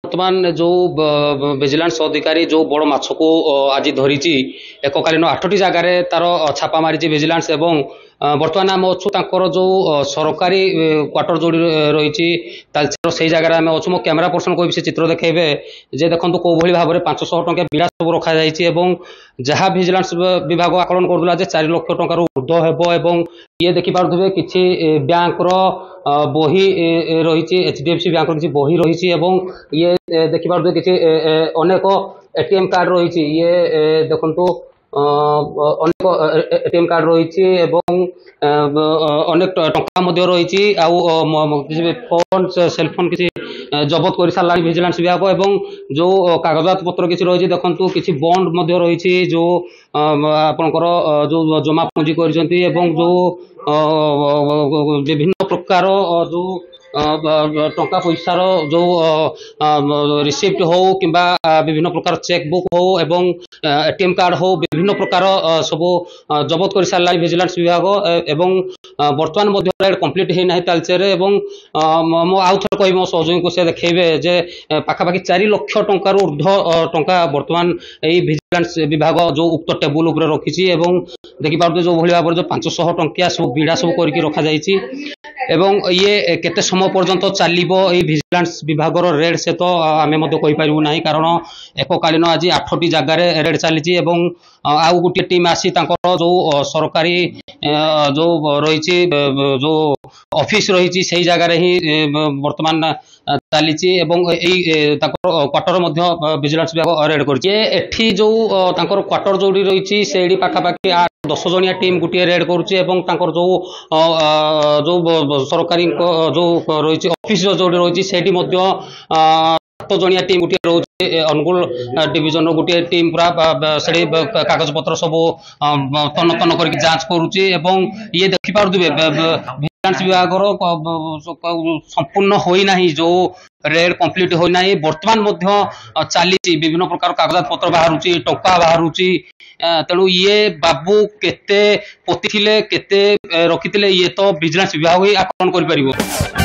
बर्तमान जो विजिलेंस अधिकारी जो बड़ माछ को आज धरी एककालीन 8टी जगार तार छापा मारी विजिलेंस एवं बर्तमान आम अच्छु जो सरकारी क्वार्टर जोड़ी रही तालचेर से जगह आम अच्छु मो कैमेरा पर्सन को से चित्र देखेबे जे देखो कौ भाव में 500 टंका बिड़ा सब रखा जहाँ विजिलेंस विभाग आकलन करूला 4 लाख टंकार ऊर्ध हेब ये देखिपे किसी बैंक बही रही HDFC बैंक किसी बही रही ये देखिपे किसी अनेक ATM कार्ड रही ये देखु अनेक ATM कार्ड रही अनेक टंका रही फोन सेलफोन किसी जबत कर सारा विजिलेंस विभाग एवं जो कागजात पत्र किसी रही देखु किसी बॉन्ड रही जो आपणकर जो जमा पुंजी कर जो विभिन्न प्रकार जो टंका पैसार जो रिसिप्ट हो कि विभिन्न प्रकार चेकबुक हो एवं ATM कार्ड हो विभिन्न प्रकार सब जबत कर सारा विजिलेंस विभाग एवं बर्तमान कंप्लीट होना तालचेर एवं मो आउ थे कह मो सहयोगी को से देखेबे जे पाखापाखि 4 लाख टंकार ऊर्ध टंका बर्तमान यही विजिलेंस विभाग जो उक्त टेबुल उपर रखी देखिपे जो भाव जो 500 टंकिया सब बिड़ा सब करके रखा जाइए एवं ये केते समय पर्यंत चलिबो ए विजिलेंस विभाग रेड से तो आमे मध्य कहि परिबु नाही कारण एककालीन आज 8टी जगार रेड चली एवं आउ गोटे टीम आसी तांकर जो सरकारी जो रही जो ऑफिस रही से जगार ही वर्तमान चली क्वार्टर विजिलेंस विभाग रेड कर जो क्वार्टर जोड़ी रही से पाखापाखि 10 जनिया टीम गोटे रेड करुच्ची जो जो सरकारी जो रही ऑफिस जो रही से 7 जनिया टीम गोटे रोचे अनुगुल डिविजन गोटे टीम पूरा से कागज पत्र सब तन तन कर जांच करुच्ची ये देखिपे विजिलेंस विभाग संपूर्ण होना जो रेड कंप्लीट होना बर्तमान चली विभिन्न प्रकार कागजात पत्र बाहर टंका बाहर तेणु ये बाबू केते पोती केते रखी ये तो विजिलेंस विभाग ही आकलन कर।